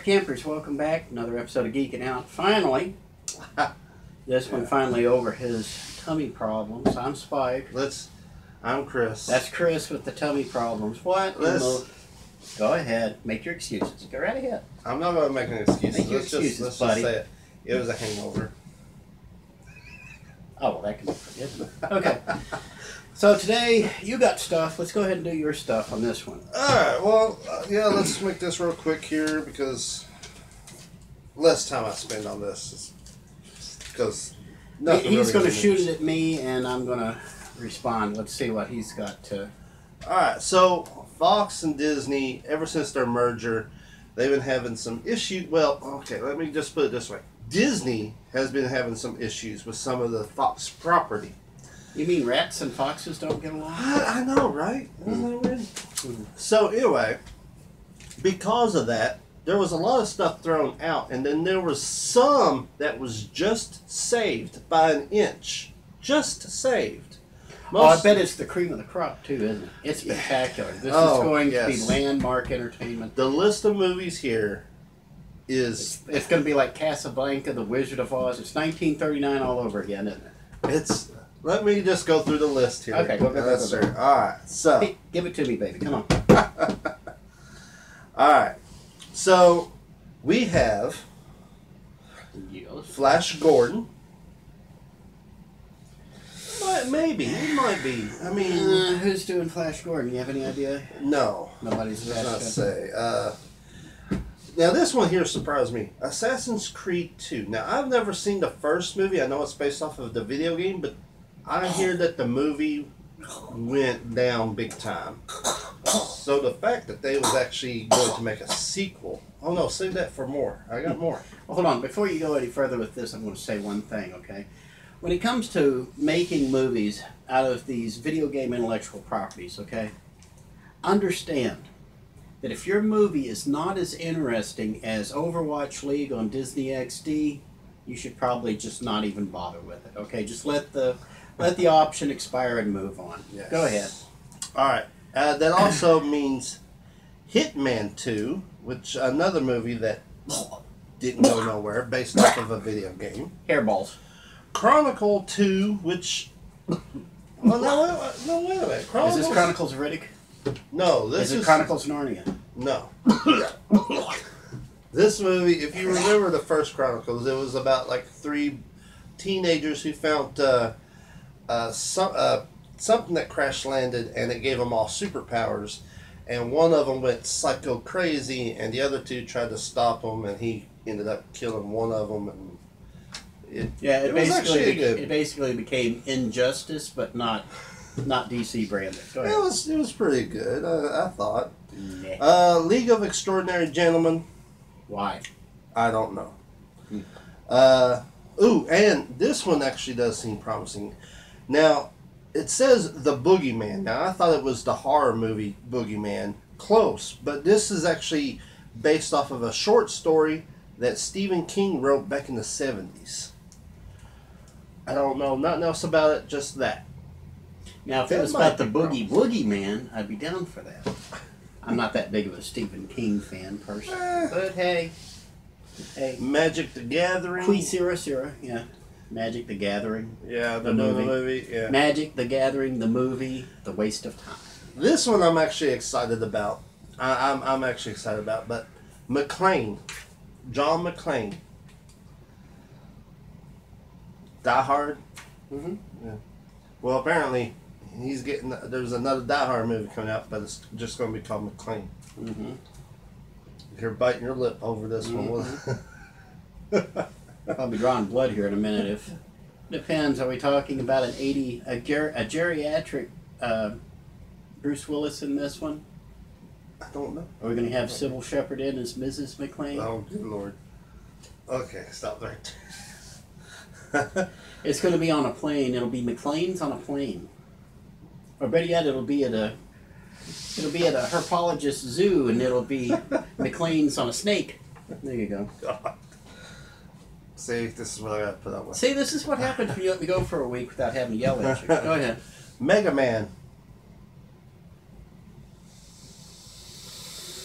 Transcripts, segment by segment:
campers, welcome back. Another episode of Geeking Out. Finally, this one finally over his tummy problems. I'm Spike. I'm Chris. That's Chris with the tummy problems. What? Go ahead, make your excuses. Go right ahead. I'm not going to make any excuses. Make your excuses, let's buddy. just say it. It was a hangover. Oh, well, that can be forgiven. Okay. So today, you got stuff. Let's go ahead and do your stuff on this one. Alright, well, let's make this real quick here because less time I spend on this. Because He's going to shoot it at me, and I'm going to respond. Let's see what he's got to. Alright, so Fox and Disney, ever since their merger, they've been having some issues. Well, okay, let me just put it this way. Disney has been having some issues with some of the Fox property. You mean rats and foxes don't get along? I know, right? Isn't that weird? So anyway, because of that, there was a lot of stuff thrown out, and then there was some that was just saved by an inch. Just saved. I bet it's the cream of the crop, too, isn't it? It's spectacular. This is going to be landmark entertainment. The list of movies here is... It's going to be like Casablanca, The Wizard of Oz. It's 1939 all over again, isn't it? Let me just go through the list here. Okay, go. Alright, so... Hey, give it to me, baby. Come on. Alright, so we have Flash Gordon. Maybe. It might be. I mean... who's doing Flash Gordon? You have any idea? No. Nobody's not say. Now, this one here surprised me. Assassin's Creed 2. Now, I've never seen the first movie. I know it's based off of the video game, but I hear that the movie went down big time. So the fact that they was actually going to make a sequel... Oh, no, save that for more. I got more. Well, hold on. Before you go any further with this, I'm going to say one thing, okay? When it comes to making movies out of these video game intellectual properties, okay, understand that if your movie is not as interesting as Overwatch League on Disney XD, you should probably just not even bother with it, okay? Just let the option expire and move on. Yes. Go ahead. All right. That also means Hitman 2, which another movie that didn't go nowhere, based off of a video game. Hairballs. Chronicle 2, which... Well, no, wait a minute. Is this Chronicles of Riddick? No, this is... Chronicles of Narnia? No. This movie, if you remember the first Chronicles, it was about like 3 teenagers who found something that crash landed, and it gave them all superpowers. And one of them went psycho crazy, and the other 2 tried to stop him, and he ended up killing one of them. And it basically became Injustice, but not DC branded. Go ahead. It was pretty good, I thought. Nah. League of Extraordinary Gentlemen. Why? I don't know. And this one actually does seem promising. Now, it says The Boogeyman. Now, I thought it was the horror movie Boogeyman. Close, but this is actually based off of a short story that Stephen King wrote back in the 70s. I don't know nothing else about it, just that. Now, if it was about the Boogie Man, I'd be down for that. I'm not that big of a Stephen King fan, personally. But hey. Magic the Gathering. Qui Sira Sira, yeah. Magic the Gathering. Yeah, the movie. Yeah. Magic the Gathering, the movie, The Waste of Time. This one I'm actually excited about. I'm actually excited about, but McClane. John McClane. Die Hard. Mm-hmm. Yeah. Well, apparently, there's another Die Hard movie coming out, but it's just going to be called McClane. Mm-hmm. You're biting your lip over this one. I'll be drawing blood here in a minute. If depends. Are we talking about a geriatric Bruce Willis in this one? I don't know. Are we going to have Sybil Shepherd in as Mrs. McClane? Oh, good Lord. Okay, stop right there. It's going to be on a plane. It'll be McClane's on a plane. Or better yet, it'll be at a herpologist zoo, and it'll be McClane's on a snake. There you go. God. See, this is what I got to put up with. See, this is what happens when you let me go for a week without having to yell at you. Go ahead. Mega Man.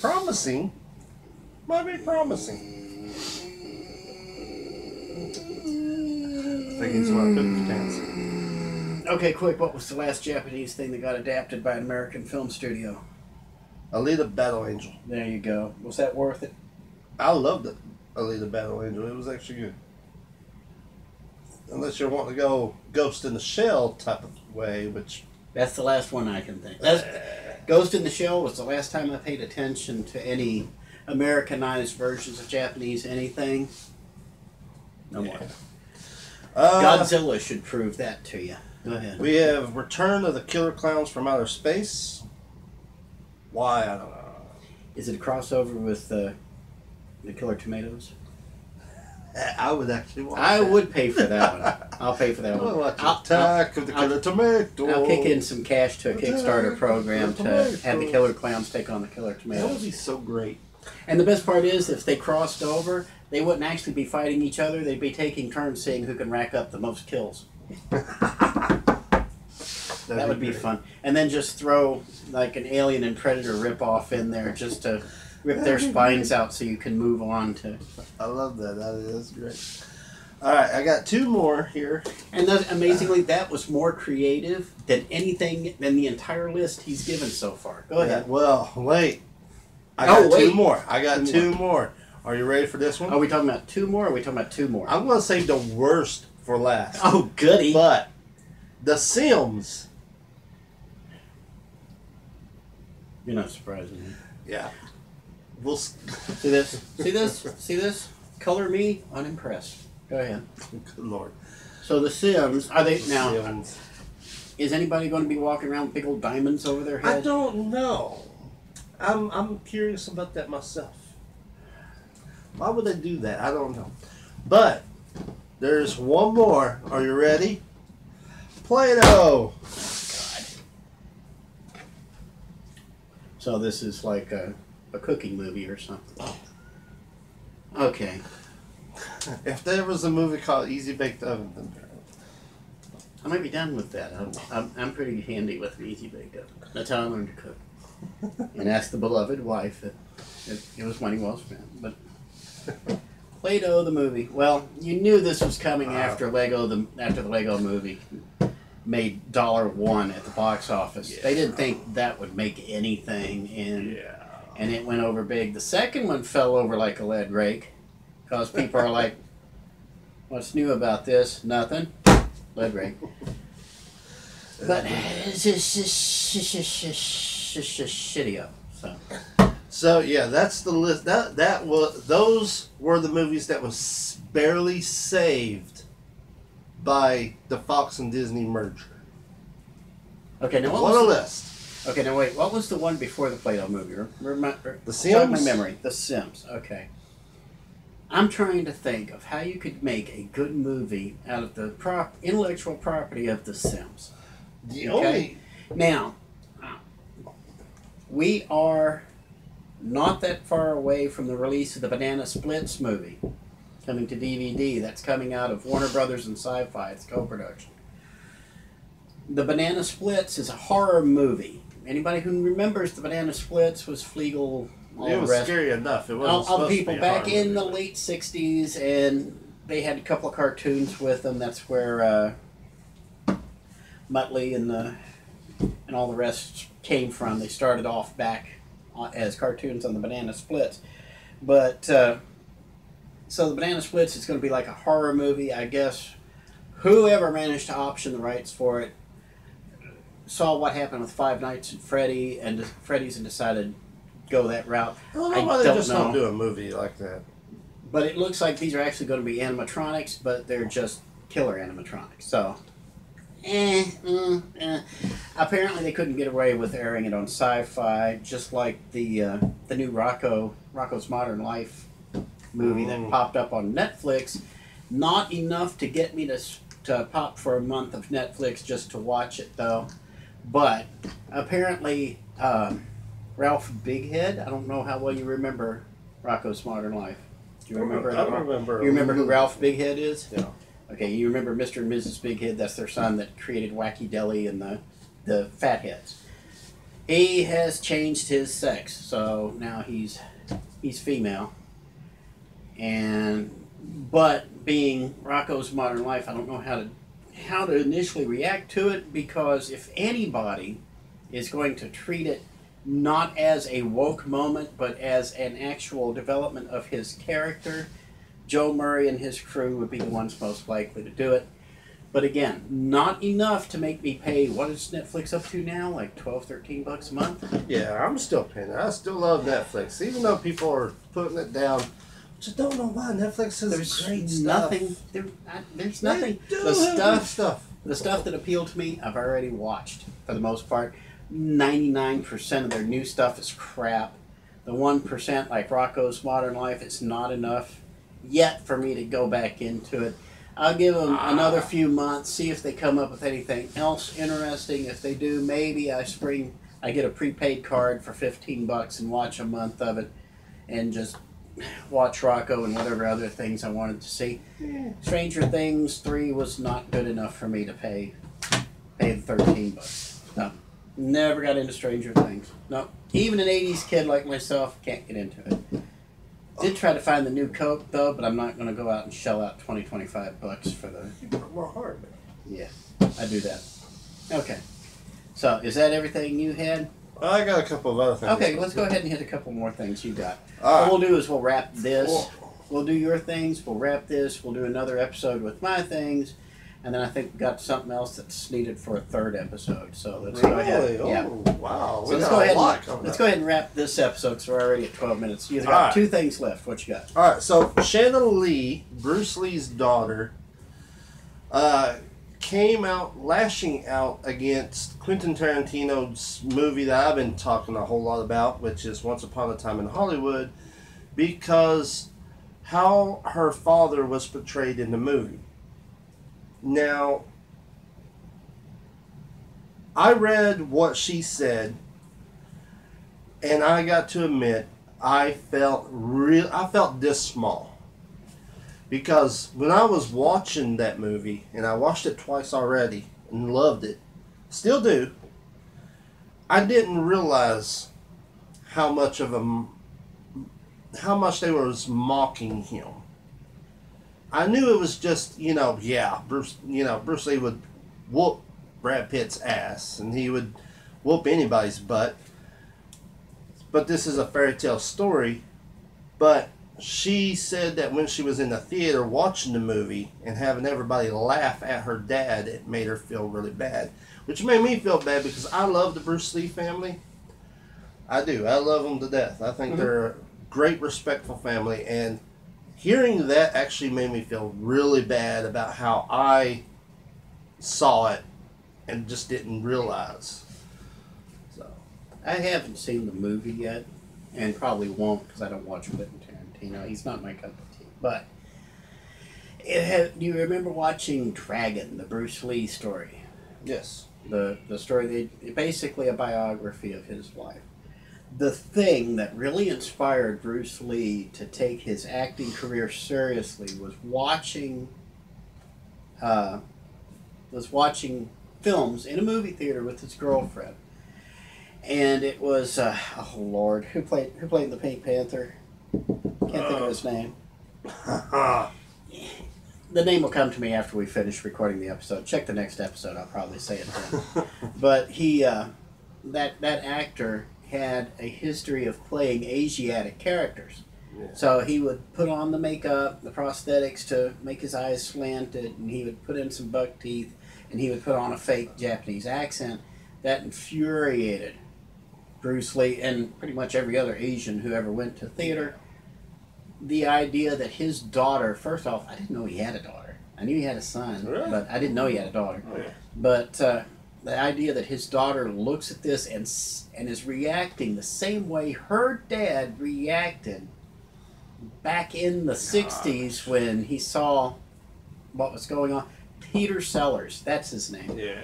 Promising. Might be promising. I think he's one of Cooper's dance. Okay, quick. What was the last Japanese thing that got adapted by an American film studio? Alita Battle Angel. There you go. Was that worth it? I loved it. Alita Battle Angel. It was actually good. Unless you're wanting to go Ghost in the Shell type of way, which... That's the last one I can think. Ghost in the Shell was the last time I paid attention to any Americanized versions of Japanese anything. No more. Godzilla should prove that to you. Go ahead. We have Return of the Killer Clowns from Outer Space. Why? I don't know. Is it a crossover with the Killer Tomatoes? I would actually watch I that. would pay for that one. I'll pay for that I'll one. watch Attack of the Killer Tomato. I'll kick in some cash to a Kickstarter program to Tomato. have the Killer Clowns take on the Killer That would Tomatoes. be so great. And the best part is, if they crossed over, they wouldn't actually be fighting each other. They'd be taking turns seeing who can rack up the most kills. That would be fun. And then just throw like an Alien and Predator ripoff in there just to rip their spines out so you can move on to... I love that. That's great. All right, I got two more here. And that, amazingly, that was more creative than anything than the entire list he's given so far. Go ahead. Well, wait. I got wait. two more. I got two more. Are you ready for this one? Are we talking about two more or are we talking about two more? I'm going to save the worst for last. Oh, goody. But The Sims. You're not surprising me. Yeah. We'll See this? See this? See this? Color me unimpressed. Go ahead. Good Lord. So the Sims, are they now? Sims. Is anybody going to be walking around with big old diamonds over their head? I don't know. I'm curious about that myself. Why would they do that? I don't know. But there's one more. Are you ready? Play-Doh. So this is like a cooking movie or something. Okay. If there was a movie called Easy Baked Oven, then I might be done with that. I'm pretty handy with an easy baked oven. That's how I learned to cook. And ask the beloved wife. It was money well spent. But Play-Doh the movie. Well, you knew this was coming after the Lego movie made $1 at the box office. Yeah. They didn't think that would make anything, and it went over big. The second one fell over like a lead rake because people are like, "What's new about this? Nothing." Lead rake. But it's just shitty. So So yeah, that's the list. Those were the movies that was barely saved by the Fox and Disney merger. okay, now What a list! Okay, now wait. What was the one before the Play-Doh movie? The Jog my Sims? memory. The Sims. Okay. I'm trying to think of how you could make a good movie out of the intellectual property of The Sims. The Okay. only Now, we are not that far away from the release of the Banana Splits movie coming to DVD. That's coming out of Warner Brothers and Sci-Fi. It's co-production. The Banana Splits is a horror movie. Anybody who remembers the Banana Splits was Flegel. All it the was rest. scary enough. It wasn't All supposed to people be a back horror in the movie. late '60s, and they had a couple of cartoons with them. That's where Muttley and all the rest came from. They started off back as cartoons on the Banana Splits, but so the Banana Splits is going to be like a horror movie, I guess. Whoever managed to option the rights for it saw what happened with Five Nights at Freddy's and decided to go that route. I don't know I why they don't just know. don't do a movie like that. But it looks like these are actually going to be animatronics, but they're just killer animatronics. So, apparently they couldn't get away with airing it on Sci-Fi, just like the new Rocco's Modern Life movie that popped up on Netflix. Not enough to get me to pop for a month of Netflix just to watch it, though. But apparently, Ralph Bighead. I don't know how well you remember Rocco's Modern Life. Do you remember? I remember. You remember who Ralph Bighead is? Yeah. Okay, you remember Mr. and Mrs. Bighead? That's their son that created Wacky Deli and the Fatheads. He has changed his sex, so now he's female. But being Rocco's Modern Life, I don't know how to initially react to it, because if anybody is going to treat it not as a woke moment but as an actual development of his character, Joe Murray and his crew would be the ones most likely to do it. But again, not enough to make me pay, what is Netflix up to now? Like 12, 13 bucks a month? Yeah, I'm still paying it. I still love Netflix, even though people are putting it down. Just don't know why Netflix has great stuff. There's nothing. The stuff that appealed to me, I've already watched for the most part. 99% of their new stuff is crap. The 1%, like Rocco's Modern Life, it's not enough yet for me to go back into it. I'll give them another few months, see if they come up with anything else interesting. If they do, maybe I get a prepaid card for $15 and watch a month of it, and just watch Rocco and whatever other things I wanted to see. Stranger Things 3 was not good enough for me to pay the $13. No, never got into Stranger Things. No, even an '80s kid like myself can't get into it. Did try to find the new Coke though, but I'm not going to go out and shell out $25 for the. You work more hard, man. Yeah, I do that. Okay, so is that everything you had? I got a couple of other things. Okay, let's go ahead and hit a couple more things you got. All What we'll do is we'll wrap this. We'll do your things. We'll wrap this. We'll do another episode with my things, and then I think we got something else that's needed for a third episode. So let's go ahead. Oh, Yeah. wow. So let's go ahead and wrap this episode because we're already at 12 minutes. You've got two things left. What you got? All right. So Shannon Lee, Bruce Lee's daughter, came out lashing out against Quentin Tarantino's movie that I've been talking a whole lot about, which is Once Upon a Time in Hollywood, because how her father was portrayed in the movie. Now, I read what she said, and I got to admit, I felt this small. Because when I was watching that movie, and I watched it twice already and loved it, still do, I didn't realize how much they was mocking him. I knew it was just, Bruce Lee would whoop Brad Pitt's ass, and he would whoop anybody's butt. But this is a fairy tale story. But she said that when she was in the theater watching the movie and having everybody laugh at her dad, it made her feel really bad. Which made me feel bad because I love the Bruce Lee family. I do. I love them to death. I think they're a great, respectful family. And hearing that actually made me feel really bad about how I saw it and just didn't realize. So I haven't seen the movie yet, and probably won't because I don't watch Quentin Tarantino. He's not my cup of tea. But do you remember watching Dragon, the Bruce Lee story? yes. The story, basically a biography of his life. The thing that really inspired Bruce Lee to take his acting career seriously was watching films in a movie theater with his girlfriend. And it was oh Lord, who played the Pink Panther? Can't think of his name. The name will come to me after we finish recording the episode. Check the next episode. I'll probably say it then. But he, that actor had a history of playing Asiatic characters. Yeah. So he would put on the makeup, the prosthetics to make his eyes slanted, and he would put in some buck teeth, and he would put on a fake Japanese accent. That infuriated Bruce Lee and pretty much every other Asian who ever went to theater. The idea that his daughter, first off, I didn't know he had a daughter. I knew he had a son, Really? but I didn't know he had a daughter. Oh, yeah. But the idea that his daughter looks at this and is reacting the same way her dad reacted back in the 60s when he saw what was going on. Peter Sellers, that's his name. Yeah.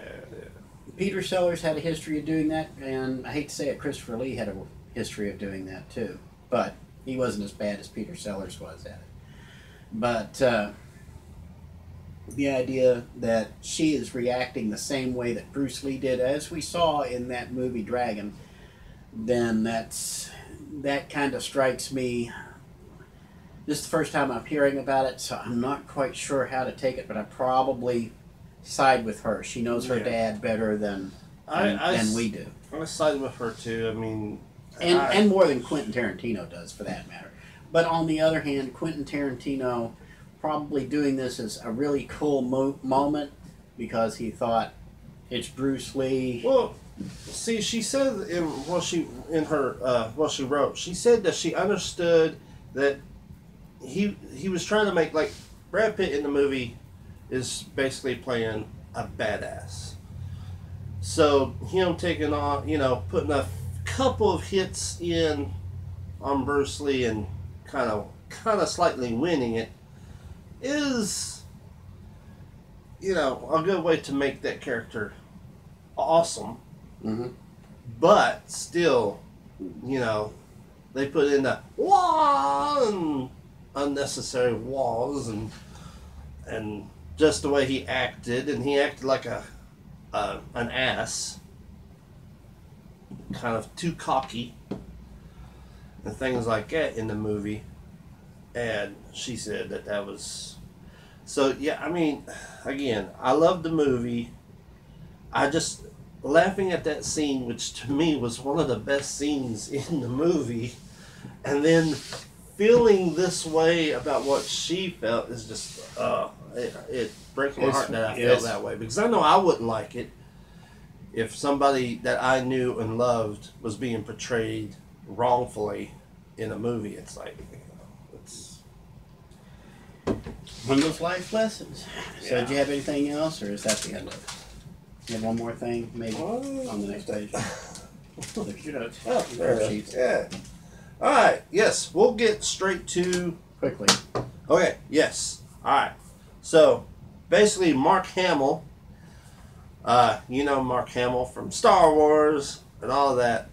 Peter Sellers had a history of doing that, and I hate to say it, Christopher Lee had a history of doing that too. But he wasn't as bad as Peter Sellers was at it. But the idea that she is reacting the same way that Bruce Lee did, as we saw in that movie Dragon, then that kind of strikes me this is the first time I'm hearing about it, so I'm not quite sure how to take it, but I probably side with her. She knows her dad better than we do. I side with her too. I mean, and more than Quentin Tarantino does, for that matter. But on the other hand, Quentin Tarantino probably doing this as a really cool moment because he thought it's Bruce Lee. Well, see, she said in what she wrote, she said that she understood that he was trying to make, like, Brad Pitt in the movie is basically playing a badass. So him taking on, putting a couple of hits in on Bruce Lee and kind of slightly winning it is, a good way to make that character awesome. Mm-hmm. But still, they put in the unnecessary walls and just the way he acted, and he acted like an ass, kind of too cocky, and things like that in the movie. And she said that was so. Yeah, I mean, again, I love the movie. I just laughing at that scene, which to me was one of the best scenes in the movie, and then feeling this way about what she felt is just it breaks my heart that I felt that way, because I know I wouldn't like it if somebody that I knew and loved was being portrayed wrongfully in a movie. It's like, it's one of those life lessons. So, Yeah. did you have anything else, or is that the end of it? You have one more thing, maybe, on the next page? Look at your notes. Oh, Your sheets. yeah. All right. Yes, we'll get straight to. Quickly. Okay. Yes. All right. So, basically, Mark Hamill. Mark Hamill from Star Wars and all of that,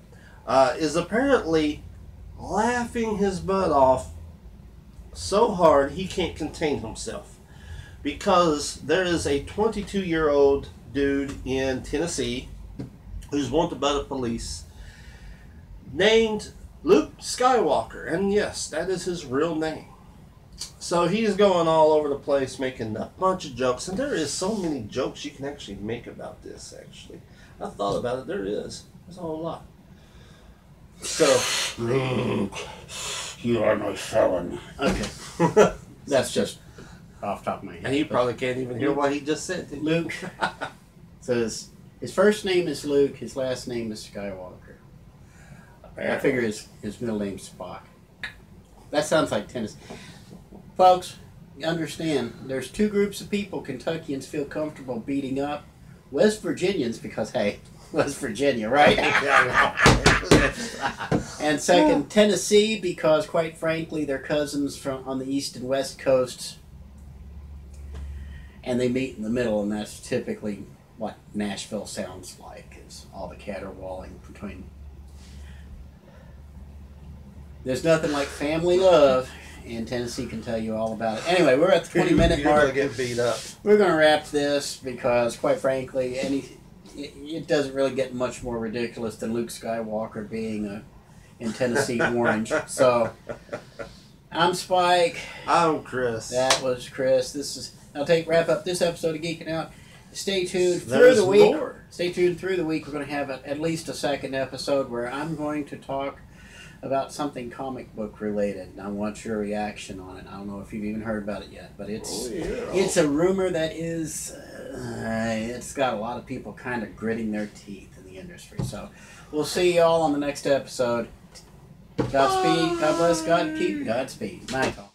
is apparently laughing his butt off so hard he can't contain himself, because there is a 22-year-old dude in Tennessee who's wanted by the police named Luke Skywalker, and yes, that is his real name. So he's going all over the place making a bunch of jokes, and there is so many jokes you can actually make about this. Actually, I thought about it. There's a whole lot. So, Luke, you are my felon. Okay. That's just off the top of my head. and he probably can't even hear what he just said. Luke. So his first name is Luke, his last name is Skywalker. I figure his middle name's Spock. That sounds like Tennessee. Folks, you understand, there's two groups of people Kentuckians feel comfortable beating up. West Virginians, because, hey, West Virginia, right? And second, Tennessee, because, quite frankly, they're cousins on the east and west coasts. And they meet in the middle, and that's typically what Nashville sounds like, is all the caterwauling between. There's nothing like family love, and Tennessee can tell you all about it. Anyway, we're at the 20-minute You're mark. gonna get beat up. We're going to wrap this because, quite frankly, it doesn't really get much more ridiculous than Luke Skywalker being in Tennessee Orange. So, I'm Spike. I'm Chris. That was Chris. I'll wrap up this episode of Geeking Out. Stay tuned through There's the week. more. Stay tuned through the week. We're going to have at least a second episode where I'm going to talk about something comic book related, and I want your reaction on it. I don't know if you've even heard about it yet, but it's a rumor that is it's got a lot of people kind of gritting their teeth in the industry. So we'll see you all on the next episode. Godspeed. God bless. God keep. Godspeed. Night all.